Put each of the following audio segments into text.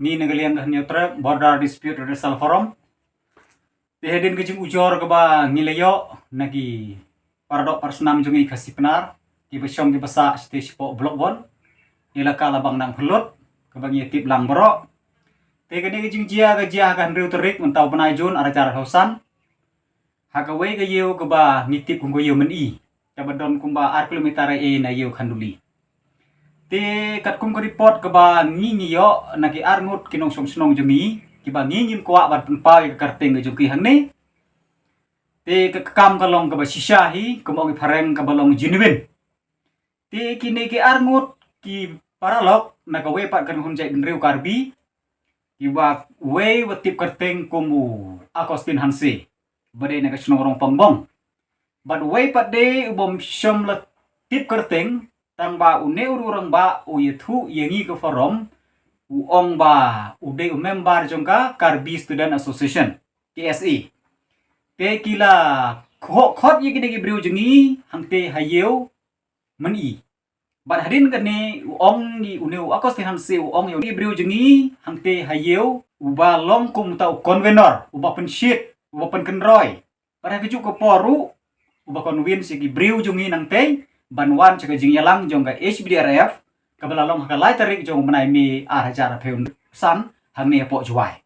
ni negaliang neutra border dispute redressal forum tehedin kejing ujor ke ba ngileyo nagi paradok parsenam jungi kasih penar ki besyong ki basa stage po blok bon ila kala bang nang pelut ke bang yetip lang bro tegene kejing jia ke jia kan riu terik mentau penai jun ara cara hausan hakawai ke yeu ke ba nitip kungko yeu meni kabadon kumba ar kilometer na yeu khanduli te kat kum ko report ke ba ngi yo naki arngut kinong song snong jemi ki ba ngi kwa ban penpa ke karteng ke juki hang ni te ke kam kalong ke ba shishahi ke mo phareng ke balong genuine te kini ke arngut ki paralok na ka we pat kan hun jai benriu karbi ki ba we wetip karteng kumu akostin hanse bade na ka snong rong pangbong but we pat de ubom shom la tip karteng tang ba une ururang ba u yethu yengi ke forum u ong ba u de member jongka Karbi Student Association KSE te kila khot ye kini briu jengi hangte hayeu meni bat hadin kane u ong ni uneu akos te hanse u ong ye briu jengi hangte hayeu u ba long kum ta convenor u ba penshit u ba penkenroy para keju ko poru u ba convince ki briu jengi nang te banwan caka jing yalang jong ka HBDRF kabalalong hakalai tarik jong menai mi acara peun san hame po juai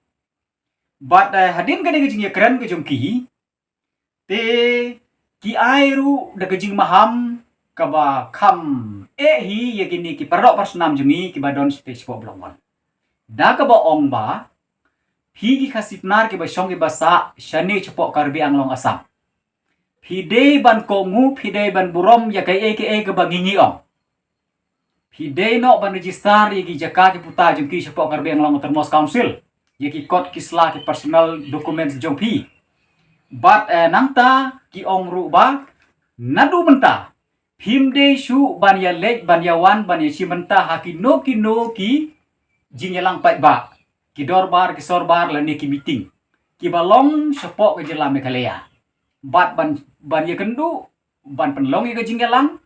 but hadin ka jing ya keren ke jong ki te ki airu da jing maham kaba kam hi ya gini ki parok parsnam jungi ki badon stage po blongwan da ka ba ong ba phi ki khasipnar ki ba shong ki basa shani chapok Karbi Anglong Asam Pidei ban kongu, pidei ban burom ya kai aka ke bangingi ong. Pidei no ban register ya ki jaka ki puta jong ki sepok Karbi Anglong Termos Council. Ya ki kod kislah ki personal documents jong pi. But nangta ki ong ru ba nadu menta. Pimdei shu ban ya lek ban ya wan ban ya chimenta haki no ki jing yalang pai ba. Ki dorbar ki sorbar lani ki meeting. Ki balong sepok ke jelam Mekalea. Bat ban ye kendu ban penlong ye jinggalang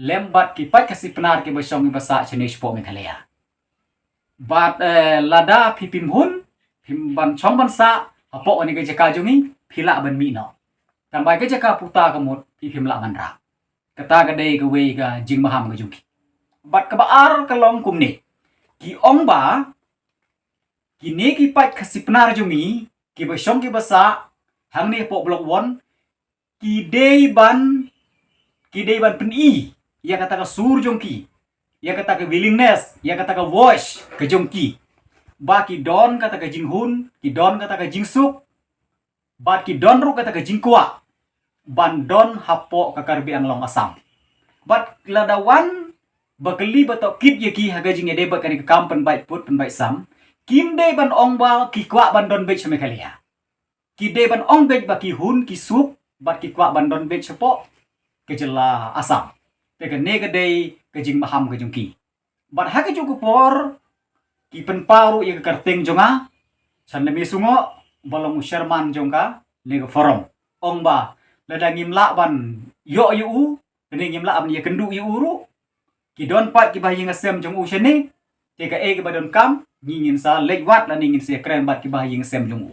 lembat ki pat kasih penar ki besong basa jenis po Mekalea bat lada pipim hun pim ban chong ban sa apo ani ke jaka jungi phila ban mi no tambai ke jaka puta kamut pipim la ban ra kata gade ke we ga jing maham ke jungi bat ke baar kalong kumni ki ong ba ki ne ki pat kasih penar jungi ki besong ki basa hang ni po blok 1 kidei ban peni ya kata ka sur jongki ya kata ka willingness ya kata ka voice ke jongki ba ki don kata ka jinghun ki don kata ka jingsuk ba ki don ru kata ka jingkwa ban don hapo ka Karbi Anglong Asam bat ladawan bakeli bato kit ye ki haga jing ede bakani ka kampen bai put pen bai sam kim de ban ong ba ki kwa ban don bech Mekalea ki de ban ong bech ba ki hun ki sup bat ki kwa bandon bet sepo ke jela Asam te ke ne gede ke jing maham ke jungki bat ha ke juku por ki pen paru ye ke karteng jonga san demi sungo balong sherman jongka ne ke forum ong ba lada ngimla ban yo yu ne ngimla ban ye kendu yu uru ki don pat ki bayi ngasem jong u shene te ke ke badon kam ngin sa lewat la ngin se kren bat ki bayi ngasem jong u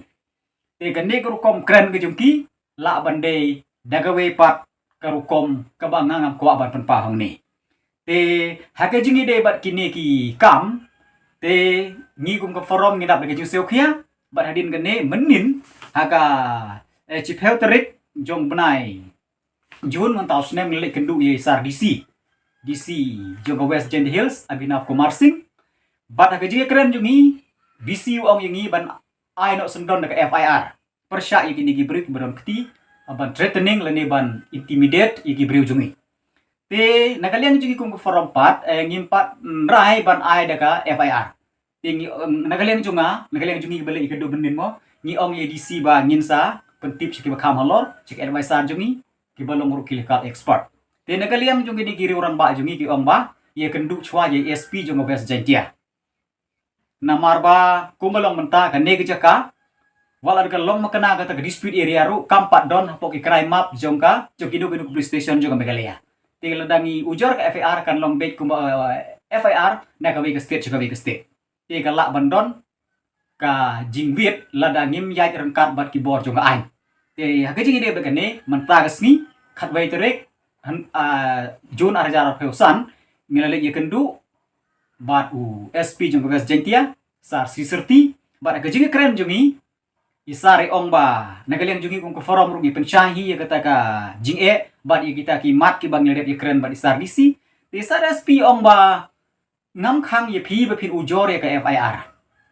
te ke ne ke rukom kren ke jungki la bandai dagawe pat karukom kabangangam kwa ban penpahang ni te hake jingi de bat kini ki kam te ngi kum ka forum ngi dap de ju seo khia bat hadin gane menin haka chipeu terik jong benai jun man taw snem le kendu ye sar DC jong West Gent Hills abinaf ko marsing bat hake jingi keren jungi DC ong yengi ban ai no sendon ka FIR persya iki ni gibrik baron keti ban threatening lani ban intimidate iki briu jungi te nakaliang jungi kung forum pat ngimpat rai ban ai daka FIR tingi nakaliang jungi bale ikado benin mo ngi ong EDC ba nginsa pentip siki bakam halor sik advisor jungi ki balong ru kilikal expert te nakaliang jungi ni giri orang ba jungi ki ong ba ye kendu chwa ye SP jong West Gentia namar ba kumbalong menta kan ne jaka wala ka long makana ka dispute area ru kampat don hapo ki crime map jongka jokido kinu police station jong Mekalea tinggal dangi ujar ka FIR kan long bet kumba FIR na ka we ka state ka we ka state tinggal la bandon ka jing viet lada ngim yai rengkat bat keyboard jong ai te ha jing ide begane menta gasni khat wai terek jun arjar peusan ngilale ye kendu bat u SP jong gas jentia sar siserti bat ka jing keren jongi isare ong ba nagalian jungi kung ko forum rugi pencahi ya kata ka jing bat ye kita ki mat ki bang lep ye keren bat isar disi isar SP ong ba ngam khang ye phi ba phin ujore ka FIR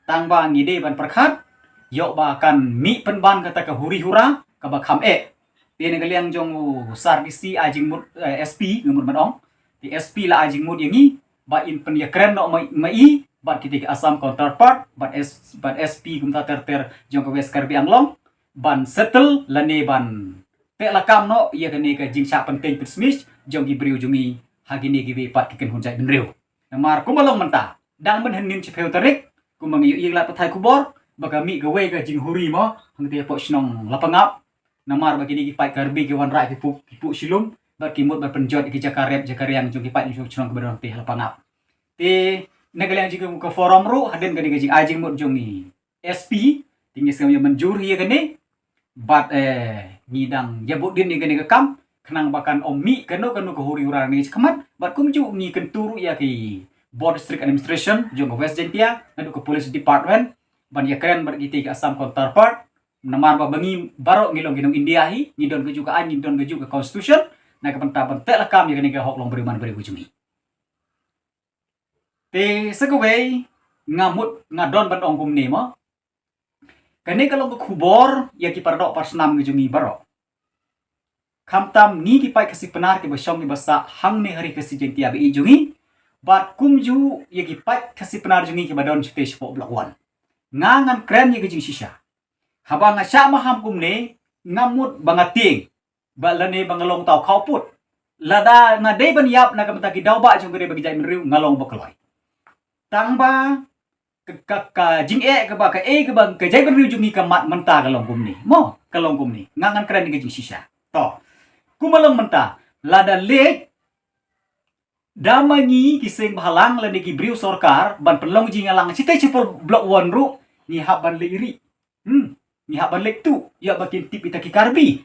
tang ba ngide ban perkhat yo ba kan mi penban kata ka huri hura ka ba kham ti nagalian jong sar disi ajing mut SP ngamut manong ti SP la ajing mut yangi ba in pen ye keren no mai bat kita asam counterpart bat SP kumta ter jong ka west karbi anglong ban settle lane ban te lakam no ye kane ka jing sha penting pesmis jong gibriu jungi hagini gibe pat kiken hunjai benriu namar kumalong menta dang men henin chepeu tarik kumang yu lat pathai kubor baka mi gawe ka jing huri mo hangte po snong lapangap namar bagini gi pai karbi gi wan rai kipu silum bat kimut bat penjot ki jakarep jakariang jong ki pai jong snong keberang te lapangap te nagalian jika muka forum ru haden gani gajing ajing mut jongi SP tinggi sekali menjur hiya gani bat ngidang jabut din ni gani kam kenang bakan omi kanu ke huri hura ni kamat bat kumju ni kenturu ya ki board district administration jong west jentia ngadu ke police department ban ya keren bat giti ke asam counterpart namar ba bangi baro ngilong ginong india hi ngidon ke juga ngidon ke juga constitution na ke penta tek lakam ya gani ke hok long beriman beri ujungi te segaway ngamut ngadon ban ong kumni mo kani kalau ke kubor ya ki pardok parsnam ngejungi baro kamtam ni ki pai kasi penar ki basyong ni basa hang ne hari kasi jentia be jungi bat kumju ya ki pai kasi penar jungi ki badon chite shpo blok 1 ngangan kren ya gejing shisha habang asya maham kumne ngamut bangating balane bangalong tau kauput lada ngade ban yap na kamta ki dawba jong gede bagi jai menriu ngalong bokloi tangba ka jing ke ba ka ke bang ka jai berriu jungi ka mat menta kalong kumni mo kalong kumni ngangan keren ni jing sisa to kumalong menta lada lek damangi kiseng bahalang la ni gibriu sorkar ban pelong jing alang cite cepol blok 1 ru ni hab ban iri ni hab ban lek tu ya bakin tip ita ki karbi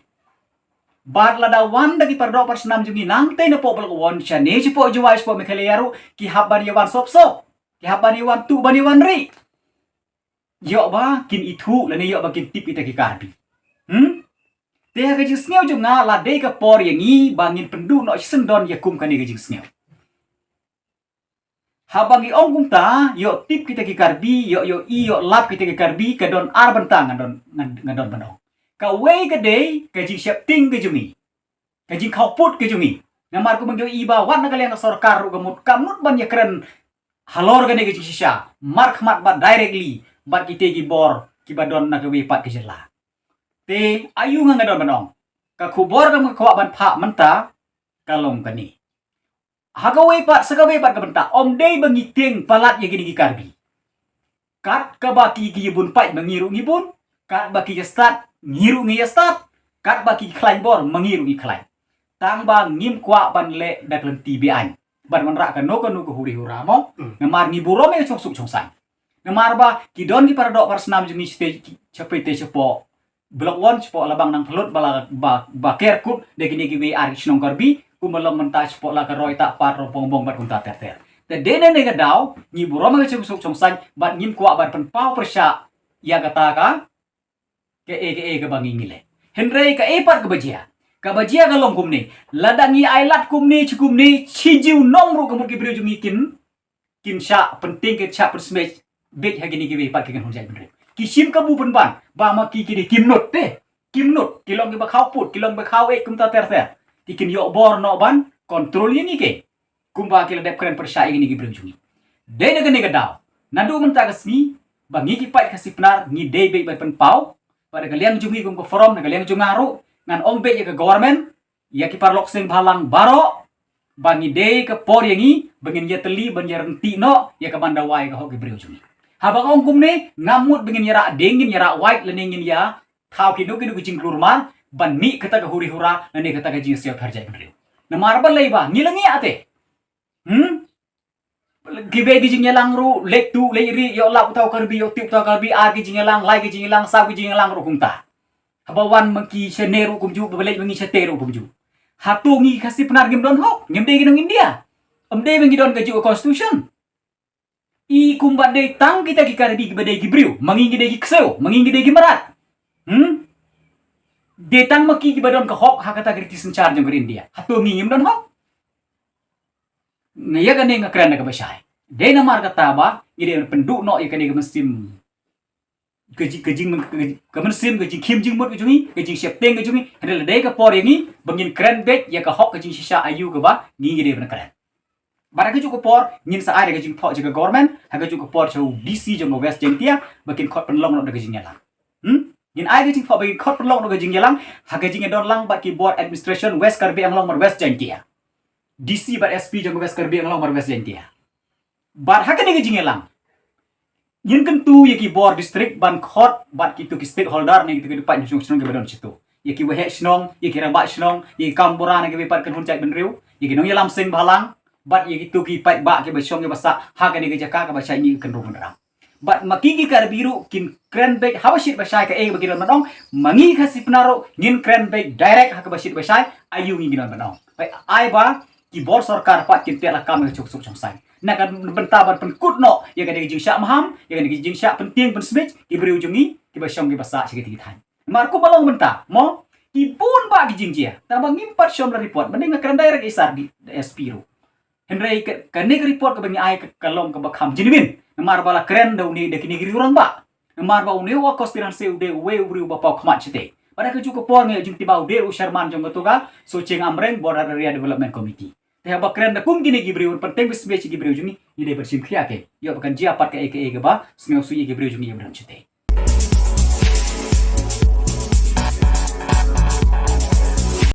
bar lada wan dagi pardo parsnam jungi nang te na po blok 1 chane cepo juwais po mekaleyaru ki hab ban yawan sop ki hab ban yawan tu ban yawan ri yo ba kin itu la ni yo bakin tip ita ki karbi te ka jing sneu junga la de ka por yangi bangin pendu no sendon ya kum kani ka jing sneu habangi ong kumta yo tip kita ki karbi yo lap kita ki karbi ka don ar bentang ngadon banong ka wei ka de ka jing siap ting ka jungi ka jing khau put ka jungi namar ko mangyo iba wan na kalian sarkar ru gamut kamut ban ya keren halor ka ne ka jing sisa mark mat ba directly bat kita ki bor ki badon na ka wei pat ka jela te ayu nga ngadon banong ka kubor ka makawa ban pha menta kalong kani hagawai pat sagawai pat kabenta om day bangiting palat ya gini karbi kat kabaki gibun pai mengiru ngibun kat baki start ngiru ngi start kat baki klain bor mengiru ngi klain tang bang ngim kwa ban le daklen tibian ban manra ka no ko huri huramo namar ngiburo me sok sai namar ba kidon ki paradok parsnam jumi stage chapete chapo blok 1 chapo labang nang pelut bala ba kerkut de gini giwi ari snong karbi kumalong mentas pola ka roy tak pat rompong bong bat kunta ter te dene ne ga daw ni buro ma chuk chung san bat ngim kwa bat pen pau persya ya kata ka ke ke bangi ngile henrei ka pat ka bajia ka long kumni ladangi ailat kumni chukumni chijiu nong ru kamut ki brio jungi kin sha penting ke cha persmej bek ha gini ki pat ki kan hunjai benre kisim ka bu ban ba ma ki kimnut kilong ki ba khau put kilong ba khau kumta ter tikin yo bor no ban kontrol ini ke kumba kila dep keren persya ini gi brunjungi de ne ga daw nadu menta kasmi bangi ki pai kasi penar ni de be ban pen pau pada kalian jungi kum ko forum na kalian jungaru ngan ombe ya ke government ya ki parlok sing balang baro bangi de ke por yangi bangin ya teli ban ya renti no ya ke bandawai ka ho gi brunjungi habang ong kum ne ngamut bangin ya ra dengin ya ra white leningin ya thau ki no kucing klurmar ban mi kata ka huri hura nani kata ka jing siap harjai benriu na marba leiba nilangi ate gibe gijing yelang ru lek tu le ri yo lap tau karbi yo tip tau karbi a gijing yelang lai gijing yelang sa gijing yelang ru kumta habawan maki sheneru kumju belej mengi sheteru kumju hatu ngi kasih penar gim don ho ngem de ginong India amde mengi don gaju constitution I kumbat de tang kita ki karbi gibade gibriu mangi de gi kseo mangi de gi marat de tang maki gibadon ka hok hakata kritis charge ng India hatu ngi ngem don ho ya kan nga keren ka bashay de na mar kata ba ide penduk no ya kan ga mesim kejing kemensim kejing kim jing mut kejungi kejing septeng kejungi hadal de ka por yangi bangin keren bet ya ka hok kejing sisa ayu ka ba ngi ide ben keren bara keju ko por ngin sa ai kejing thok jaga government ha keju ko por chau DC jong west jentia bakin khot penlong no kejing yalang ngin ai kejing thok bakin khot penlong no kejing yalang ha kejing don lang ba ki board administration west karbi anglong mar west jentia DC bat SP jong west karbi anglong mar west jentia bar ha kene kejing yalang yin kan tu ya ki board district ban khot bat ki tu ki stakeholder ni ki depan chung chung ke badon situ ya ki wehe snong ya ki ramba snong ya ki kambora na ki pat kan hun chai ben riu ya ki nong yalam sing balang bat ya ki tu ki pat ba ki ba shong ke basa ha ka ni ke jaka ka ba chai ni kan ru ra bat maki ki kar biru kin kren bek hawashit ba shai ka e ba ki don manong mangi khasi penaro ngin kren bek direct ha ka ba shit ba shai ayu ngi don manong bai ai ba ki bor sarkar pat kin tela kam ke chuk chuk chong sai na kan bentaban penkut no ya kan jing syak maham ya kan jing syak penting pen smith ki beriu jungi ki ba syong ki basa sigi ti than marko balong benta mo ki bun ba ki jing jia ta bang impat syom la report mending kan direct isar di SP ro henry kan ne report ka bangi ai ka long ka ba kham jinwin mar bala kren do ni de kini giri orang ba mar ba uni wa konspirasi ude we uri ba pa khmat chite pada ke cukup por nge jing ti ba ude u sharman jong ga so cheng amreng border area development committee teh ba keren da kum gini gibriu penting bis beci gibriu juni ide bersim khia ke yo bakan jia pat ke ba sneu su gibriu juni yebran chite